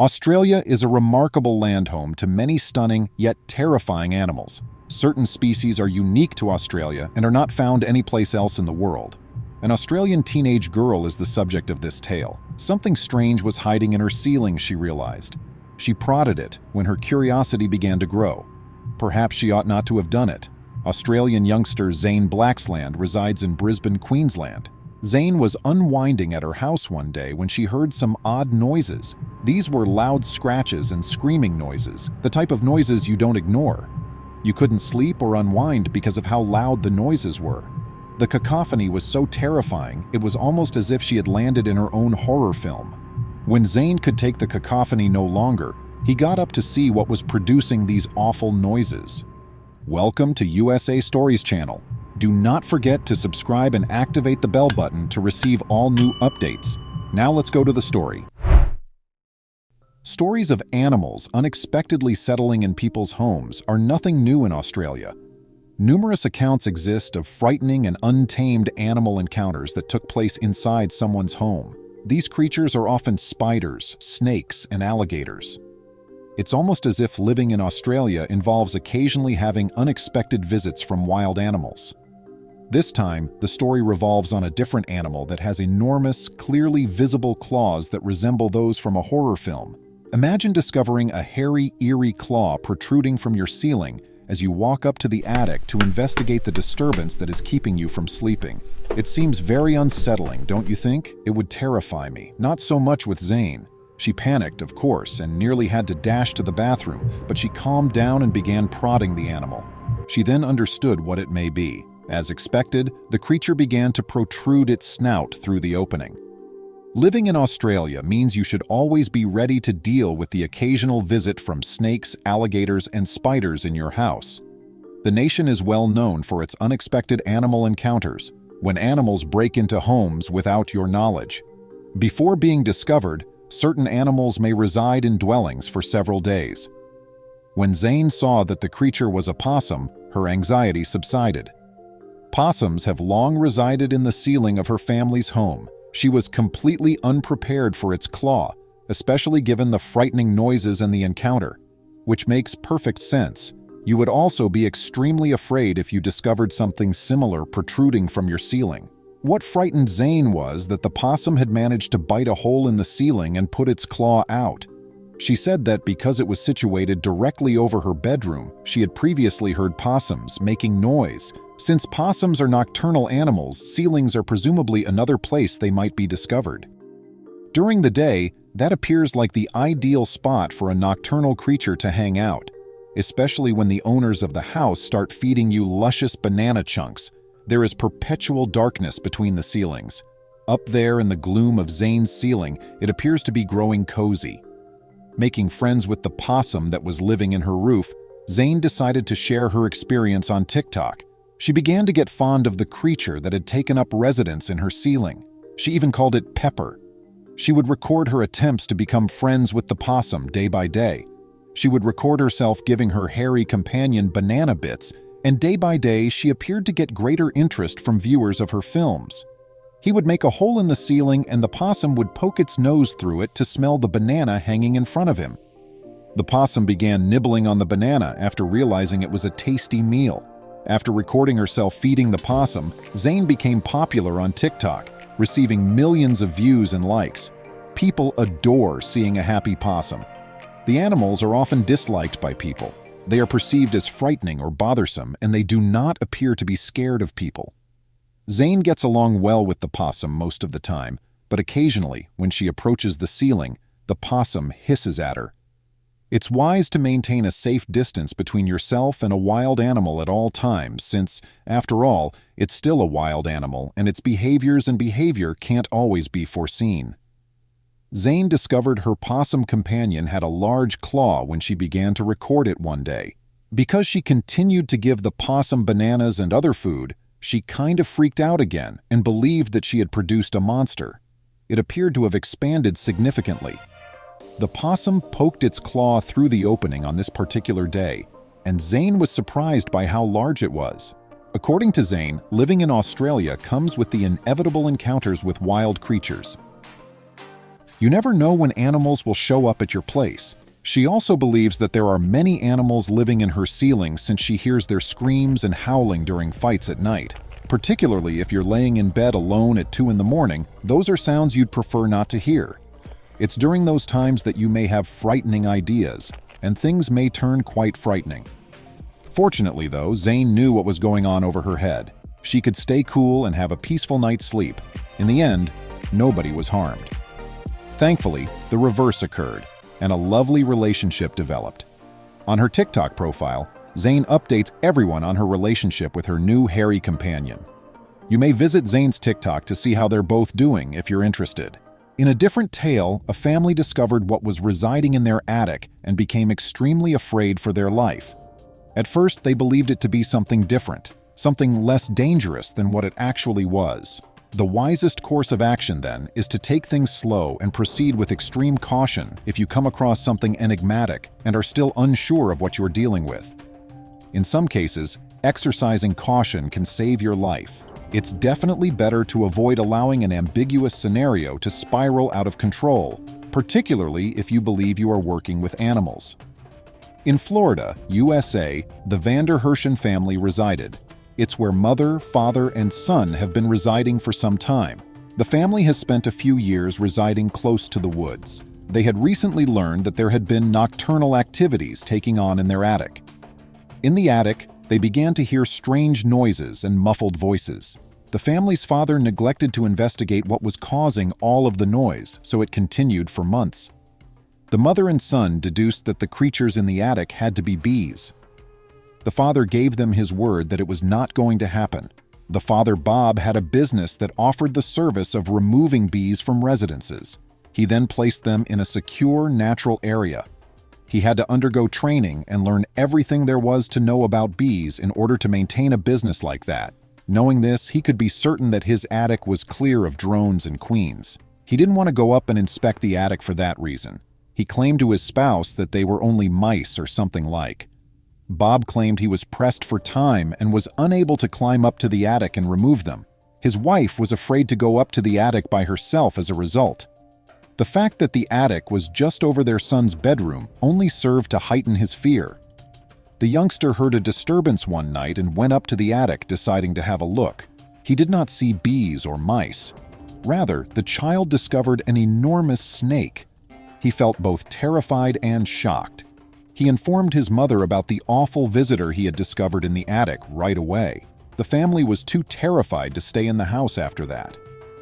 Australia is a remarkable land home to many stunning yet terrifying animals. Certain species are unique to Australia and are not found anyplace else in the world. An Australian teenage girl is the subject of this tale. Something strange was hiding in her ceiling, she realized. She prodded it when her curiosity began to grow. Perhaps she ought not to have done it. Australian youngster Zane Blaxland resides in Brisbane, Queensland. Zane was unwinding at her house one day when she heard some odd noises. These were loud scratches and screaming noises, the type of noises you don't ignore. You couldn't sleep or unwind because of how loud the noises were. The cacophony was so terrifying, it was almost as if she had landed in her own horror film. When Zane could take the cacophony no longer, he got up to see what was producing these awful noises. Welcome to USA Stories Channel. Do not forget to subscribe and activate the bell button to receive all new updates. Now let's go to the story. Stories of animals unexpectedly settling in people's homes are nothing new in Australia. Numerous accounts exist of frightening and untamed animal encounters that took place inside someone's home. These creatures are often spiders, snakes, and alligators. It's almost as if living in Australia involves occasionally having unexpected visits from wild animals. This time, the story revolves on a different animal that has enormous, clearly visible claws that resemble those from a horror film. Imagine discovering a hairy, eerie claw protruding from your ceiling as you walk up to the attic to investigate the disturbance that is keeping you from sleeping. It seems very unsettling, don't you think? It would terrify me. Not so much with Zane. She panicked, of course, and nearly had to dash to the bathroom, but she calmed down and began prodding the animal. She then understood what it may be. As expected, the creature began to protrude its snout through the opening. Living in Australia means you should always be ready to deal with the occasional visit from snakes, alligators, and spiders in your house. The nation is well known for its unexpected animal encounters, when animals break into homes without your knowledge. Before being discovered, certain animals may reside in dwellings for several days. When Zane saw that the creature was a possum, her anxiety subsided. Possums have long resided in the ceiling of her family's home. She was completely unprepared for its claw, especially given the frightening noises and the encounter, which makes perfect sense. You would also be extremely afraid if you discovered something similar protruding from your ceiling. What frightened Zane was that the possum had managed to bite a hole in the ceiling and put its claw out. She said that because it was situated directly over her bedroom, she had previously heard possums making noise. Since possums are nocturnal animals, ceilings are presumably another place they might be discovered. During the day, that appears like the ideal spot for a nocturnal creature to hang out, especially when the owners of the house start feeding you luscious banana chunks. There is perpetual darkness between the ceilings. Up there in the gloom of Zane's ceiling, it appears to be growing cozy. Making friends with the possum that was living in her roof, Zane decided to share her experience on TikTok. She began to get fond of the creature that had taken up residence in her ceiling. She even called it Pepper. She would record her attempts to become friends with the possum day by day. She would record herself giving her hairy companion banana bits, and day by day she appeared to get greater interest from viewers of her films. He would make a hole in the ceiling and the possum would poke its nose through it to smell the banana hanging in front of him. The possum began nibbling on the banana after realizing it was a tasty meal. After recording herself feeding the possum, Zane became popular on TikTok, receiving millions of views and likes. People adore seeing a happy possum. The animals are often disliked by people. They are perceived as frightening or bothersome, and they do not appear to be scared of people. Zane gets along well with the possum most of the time, but occasionally, when she approaches the ceiling, the possum hisses at her. It's wise to maintain a safe distance between yourself and a wild animal at all times since, after all, it's still a wild animal and its behaviors and behavior can't always be foreseen. Zane discovered her possum companion had a large claw when she began to record it one day. Because she continued to give the possum bananas and other food, she kind of freaked out again and believed that she had produced a monster. It appeared to have expanded significantly. The possum poked its claw through the opening on this particular day, and Zane was surprised by how large it was. According to Zane, living in Australia comes with the inevitable encounters with wild creatures. You never know when animals will show up at your place. She also believes that there are many animals living in her ceiling since she hears their screams and howling during fights at night. Particularly if you're laying in bed alone at 2 in the morning, those are sounds you'd prefer not to hear. It's during those times that you may have frightening ideas, and things may turn quite frightening. Fortunately, though, Zane knew what was going on over her head. She could stay cool and have a peaceful night's sleep. In the end, nobody was harmed. Thankfully, the reverse occurred, and a lovely relationship developed. On her TikTok profile, Zane updates everyone on her relationship with her new hairy companion. You may visit Zane's TikTok to see how they're both doing if you're interested. In a different tale, a family discovered what was residing in their attic and became extremely afraid for their life. At first, they believed it to be something different, something less dangerous than what it actually was. The wisest course of action, then, is to take things slow and proceed with extreme caution if you come across something enigmatic and are still unsure of what you're dealing with. In some cases, exercising caution can save your life. It's definitely better to avoid allowing an ambiguous scenario to spiral out of control, particularly if you believe you are working with animals. In Florida, USA, the Vander Herschen family resided. It's where mother, father, and son have been residing for some time. The family has spent a few years residing close to the woods. They had recently learned that there had been nocturnal activities taking on in their attic. In the attic, they began to hear strange noises and muffled voices. The family's father neglected to investigate what was causing all of the noise, so it continued for months. The mother and son deduced that the creatures in the attic had to be bees. The father gave them his word that it was not going to happen. The father, Bob, had a business that offered the service of removing bees from residences. He then placed them in a secure, natural area. He had to undergo training and learn everything there was to know about bees in order to maintain a business like that. Knowing this, he could be certain that his attic was clear of drones and queens. He didn't want to go up and inspect the attic for that reason. He claimed to his spouse that they were only mice or something like. Bob claimed he was pressed for time and was unable to climb up to the attic and remove them. His wife was afraid to go up to the attic by herself as a result. The fact that the attic was just over their son's bedroom only served to heighten his fear. The youngster heard a disturbance one night and went up to the attic, deciding to have a look. He did not see bees or mice. Rather, the child discovered an enormous snake. He felt both terrified and shocked. He informed his mother about the awful visitor he had discovered in the attic right away. The family was too terrified to stay in the house after that.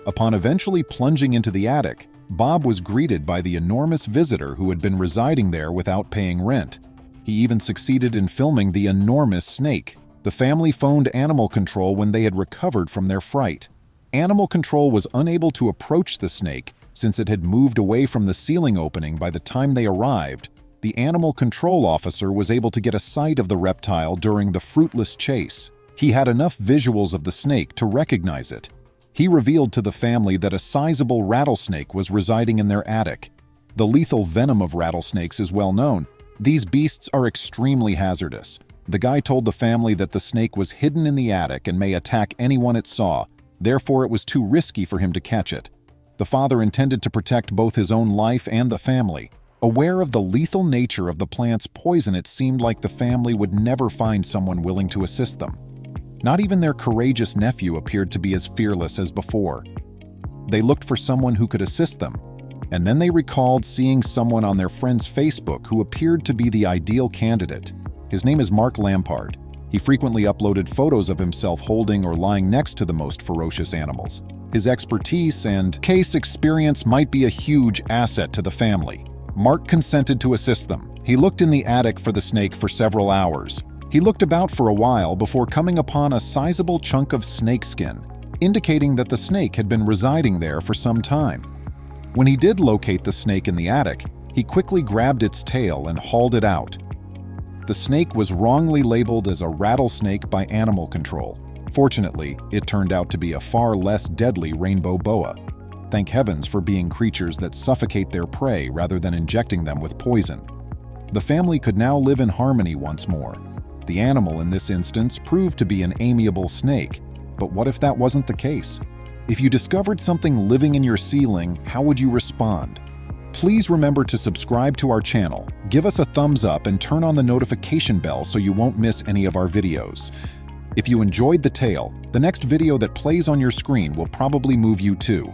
Upon eventually plunging into the attic, Bob was greeted by the enormous visitor who had been residing there without paying rent. He even succeeded in filming the enormous snake. The family phoned animal control when they had recovered from their fright. Animal control was unable to approach the snake since it had moved away from the ceiling opening by the time they arrived. The animal control officer was able to get a sight of the reptile during the fruitless chase. He had enough visuals of the snake to recognize it. He revealed to the family that a sizable rattlesnake was residing in their attic. The lethal venom of rattlesnakes is well known. These beasts are extremely hazardous. The guy told the family that the snake was hidden in the attic and may attack anyone it saw. Therefore, it was too risky for him to catch it. The father intended to protect both his own life and the family. Aware of the lethal nature of the plant's poison, it seemed like the family would never find someone willing to assist them. Not even their courageous nephew appeared to be as fearless as before. They looked for someone who could assist them, and then they recalled seeing someone on their friend's Facebook who appeared to be the ideal candidate. His name is Mark Lampard. He frequently uploaded photos of himself holding or lying next to the most ferocious animals. His expertise and case experience might be a huge asset to the family. Mark consented to assist them. He looked in the attic for the snake for several hours. He looked about for a while before coming upon a sizable chunk of snakeskin, indicating that the snake had been residing there for some time. When he did locate the snake in the attic, he quickly grabbed its tail and hauled it out. The snake was wrongly labeled as a rattlesnake by animal control. Fortunately, it turned out to be a far less deadly rainbow boa. Thank heavens for being creatures that suffocate their prey rather than injecting them with poison. The family could now live in harmony once more. The animal in this instance proved to be an amiable snake, but what if that wasn't the case? If you discovered something living in your ceiling, how would you respond? Please remember to subscribe to our channel, give us a thumbs up, and turn on the notification bell so you won't miss any of our videos. If you enjoyed the tale, the next video that plays on your screen will probably move you too.